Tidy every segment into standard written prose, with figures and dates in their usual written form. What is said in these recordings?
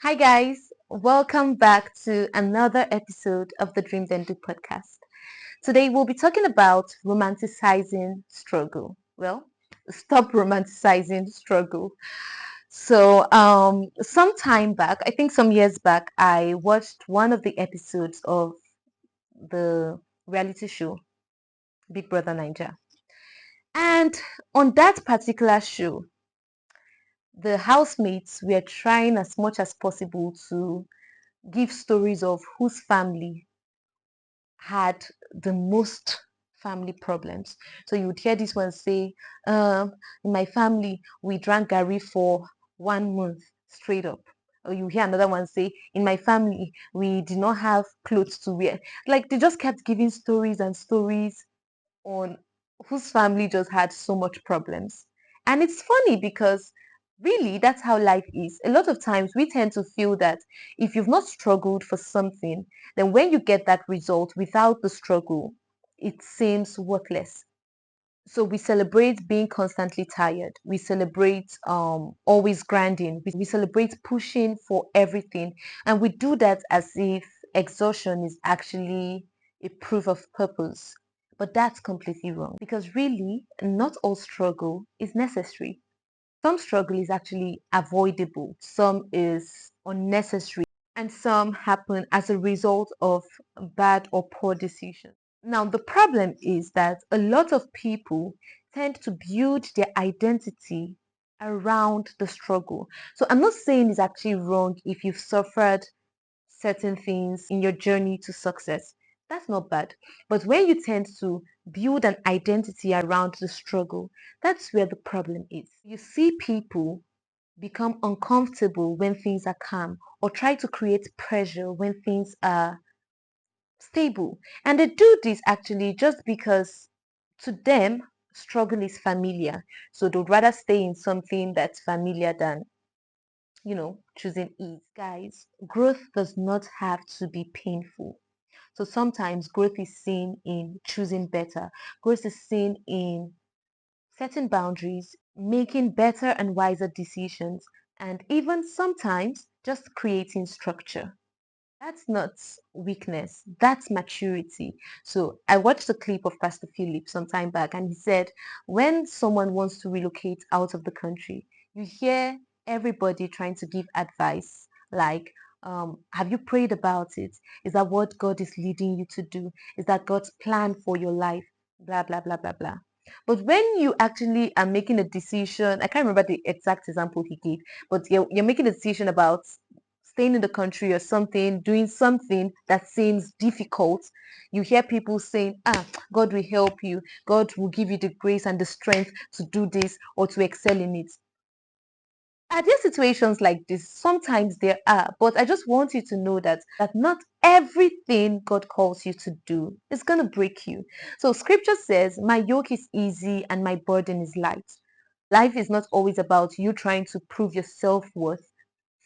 Hi, guys. Welcome back to another episode of the Dream Then Do podcast. Today, we'll be talking about romanticizing struggle. Well, stop romanticizing struggle. Some time back, I think some years back, I watched one of the episodes of the reality show, Big Brother Niger. And on that particular show, the housemates were trying as much as possible to give stories of whose family had the most family problems. So you would hear this one say, in my family, we drank Gary for 1 month straight up. Or you hear another one say, in my family, we did not have clothes to wear. Like they just kept giving stories and stories on whose family just had so much problems. And it's funny because really that's how life is. A lot of times we tend to feel that if you've not struggled for something, then when you get that result without the struggle, it seems worthless. So we celebrate being constantly tired. We celebrate always grinding. We celebrate pushing for everything. And we do that as if exhaustion is actually a proof of purpose. But that's completely wrong because really, not all struggle is necessary. Some struggle is actually avoidable, some is unnecessary, and some happen as a result of bad or poor decisions. Now, the problem is that a lot of people tend to build their identity around the struggle. So, I'm not saying it's actually wrong if you've suffered certain things in your journey to success. That's not bad. But when you tend to build an identity around the struggle, that's where the problem is. You see people become uncomfortable when things are calm or try to create pressure when things are stable. And they do this actually just because to them, struggle is familiar. So they'd rather stay in something that's familiar than choosing ease. Guys, growth does not have to be painful. So sometimes growth is seen in choosing better. Growth is seen in setting boundaries, making better and wiser decisions, and even sometimes just creating structure. That's not weakness, that's maturity. So I watched a clip of Pastor Philip some time back, and he said when someone wants to relocate out of the country, you hear everybody trying to give advice like, have you prayed about it? Is that what God is leading you to do? Is that God's plan for your life? Blah, blah, blah, blah, blah. But when you actually are making a decision, I can't remember the exact example he gave, but you're making a decision about staying in the country or something, doing something that seems difficult, you hear people saying, God will help you. God will give you the grace and the strength to do this or to excel in it. Are there situations like this? Sometimes there are, but I just want you to know that not everything God calls you to do is going to break you. So scripture says, my yoke is easy and my burden is light. Life is not always about you trying to prove your self-worth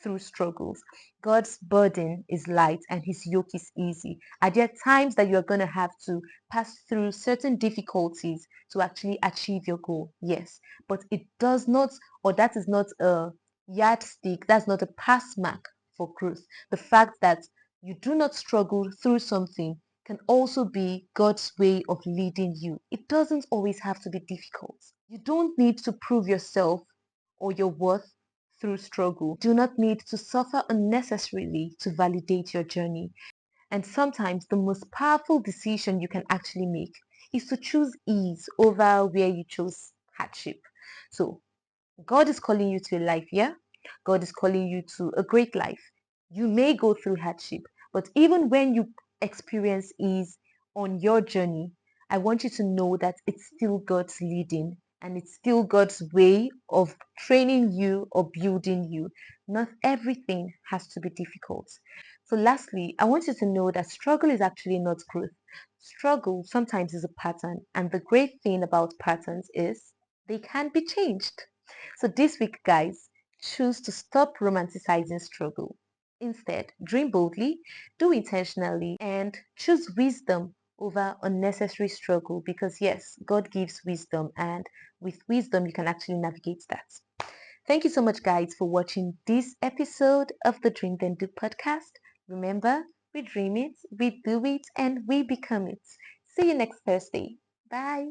through struggles. God's burden is light and his yoke is easy. Are there times that you're going to have to pass through certain difficulties to actually achieve your goal? Yes. But it does not, or that is not a yardstick, that's not a pass mark for growth. The fact that you do not struggle through something can also be God's way of leading you. It doesn't always have to be difficult. You don't need to prove yourself or your worth through struggle. Do not need to suffer unnecessarily to validate your journey. And sometimes the most powerful decision you can actually make is to choose ease over where you chose hardship. So God is calling you to a life, yeah? God is calling you to a great life. You may go through hardship, but even when you experience ease on your journey, I want you to know that it's still God's leading and it's still God's way of training you or building you. Not everything has to be difficult. So, lastly, I want you to know that struggle is actually not growth. Struggle sometimes is a pattern, and the great thing about patterns is they can be changed. So this week, guys, choose to stop romanticizing struggle. Instead, dream boldly, do intentionally, and choose wisdom over unnecessary struggle because, yes, God gives wisdom, and with wisdom, you can actually navigate that. Thank you so much, guys, for watching this episode of the Dream Then Do podcast. Remember, we dream it, we do it, and we become it. See you next Thursday. Bye.